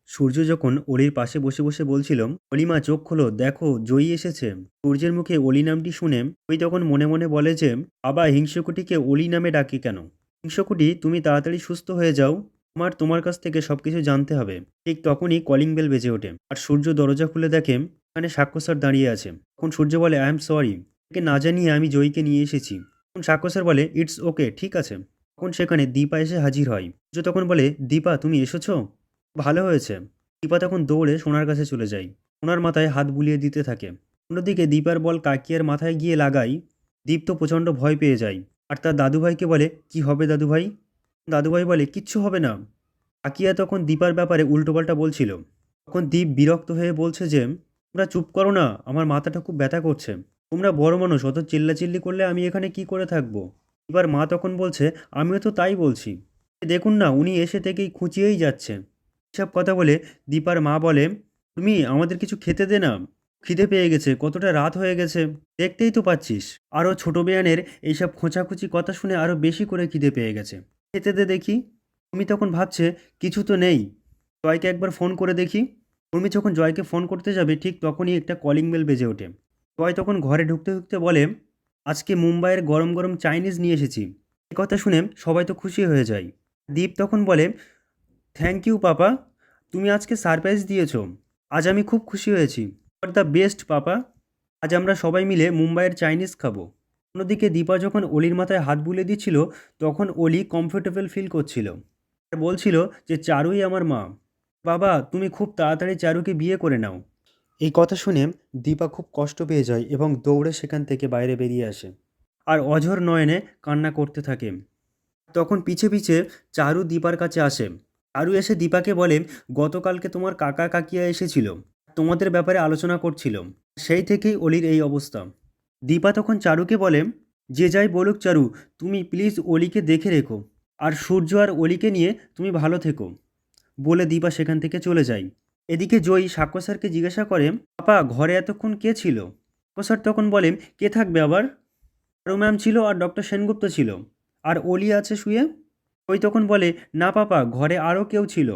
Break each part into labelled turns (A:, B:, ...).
A: সূর্য যখন অলির পাশে বসে বসে বলছিল, অলিমা চোখ খোলো, দেখো জয়ী এসেছে। সূর্যের মুখে অলি নামটি শুনে ওই তখন মনে মনে বলে যে, বাবা হিংস্রকুটিকে অলি নামে ডাকি কেন? হিংস্রকুটি, তুমি তাড়াতাড়ি সুস্থ হয়ে যাও, তোমার কাছ থেকে সবকিছু জানতে হবে। ঠিক তখনই কলিং বেল বেজে ওঠে আর সূর্য দরজা খুলে দেখে এখানে সাক্ষ্য স্যার দাঁড়িয়ে আছে। তখন সূর্য বলে, আই এম সরি, একে না জানিয়ে আমি জয়ীকে নিয়ে এসেছি। তখন সাক্ষ্য স্যার বলে, ইটস ওকে, ঠিক আছে। তখন সেখানে দীপা এসে হাজির হয়। সূর্য তখন বলে, দীপা তুমি এসেছো, ভালো হয়েছে। দীপা তখন দৌড়ে সোনার কাছে চলে যায়, সোনার মাথায় হাত বুলিয়ে দিতে থাকে। অন্যদিকে দীপার বল কাকিয়ার মাথায় গিয়ে লাগাই। দীপ তো প্রচণ্ড ভয় পেয়ে যায় আর তার দাদুভাইকে বলে, কি হবে দাদুভাই? দাদুভাই বলে, কিচ্ছু হবে না। কাকিয়া তখন দীপার ব্যাপারে উল্টোপাল্টা বলছিল। তখন দীপ বিরক্ত হয়ে বলছে যে, তোমরা চুপ করো না, আমার মাথাটা খুব ব্যথা করছে। তোমরা বড় মানুষ, অত চিল্লাচিল্লি করলে আমি এখানে কি করে থাকবো? এবার মা তখন বলছে, আমিও তো তাই বলছি। দেখুন না, উনি এসে থেকেই খুঁচিয়েই যাচ্ছে। এসব কথা বলে দীপার মা বলে, তুমি আমাদের কিছু খেতে দে না, খিদে পেয়ে গেছে, কতটা রাত হয়ে গেছে, দেখতেই তো পাচ্ছিস। আরও ছোট বেয়ানের এইসব খোঁচাখুচি কথা শুনে আরও বেশি করে খিদে পেয়ে গেছে, খেতে দে দেখি। তুমি তখন ভাবছে কিছু তো নেই, জয়কে একবার ফোন করে দেখি। উর্মি যখন জয়কে ফোন করতে যাবে ঠিক তখনই একটা কলিং বেল বেজে ওঠে। জয় তখন ঘরে ঢুকতে ঢুকতে বলে, আজকে মুম্বাইয়ের গরম গরম চাইনিজ নিয়ে এসেছি। এই কথা শুনে সবাই তো খুশি হয়ে যায়। দীপ তখন বলে, থ্যাংক ইউ পাপা, তুমি আজকে সারপ্রাইজ দিয়েছো, আজ আমি খুব খুশি হয়েছি। ফর দ্য বেস্ট পাপা, আজ আমরা সবাই মিলে মুম্বাইয়ের চাইনিজ খাবো। অন্যদিকে দীপা যখন অলির মাথায় হাত বুলিয়ে দিচ্ছিল তখন অলি কমফোর্টেবল ফিল করছিল আর বলছিল যে, চারুই আমার মা। বাবা তুমি খুব তাড়াতাড়ি চারুকে বিয়ে করে নাও। এই কথা শুনে দীপা খুব কষ্ট পেয়ে যায় এবং দৌড়ে সেখান থেকে বাইরে বেরিয়ে আসে আর অঝোর নয়নে কান্না করতে থাকে। তখন পিছে পিছে চারু দীপার কাছে আসে। চারু এসে দীপাকে বলে, গতকালকে তোমার কাকা কাকিয়া এসেছিল, তোমাদের ব্যাপারে আলোচনা করছিল, সেই থেকেই অলির এই অবস্থা। দীপা তখন চারুকে বলে, যে যাই বলুক চারু, তুমি প্লিজ অলিকে দেখে রেখো আর সূর্য আর অলিকে নিয়ে তুমি ভালো থেকো। বলে দীপা সেখান থেকে চলে যায়। এদিকে জয়ী সাক্ষ্য স্যারকে জিজ্ঞাসা করে, পাপা ঘরে এতক্ষণ কে ছিল? সাক্ষ্য স্যার তখন বলেন, কে থাকবে আবার? আরু ম্যাম ছিল আর ডক্টর সেনগুপ্ত ছিল, আর অলি আছে শুয়ে। ওই তখন বলে, না পাপা, ঘরে আরও কেউ ছিল,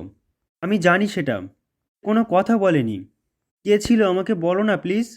A: আমি জানি সেটা, কোনো কথা বলেনি। কে ছিল আমাকে বলো না প্লিজ।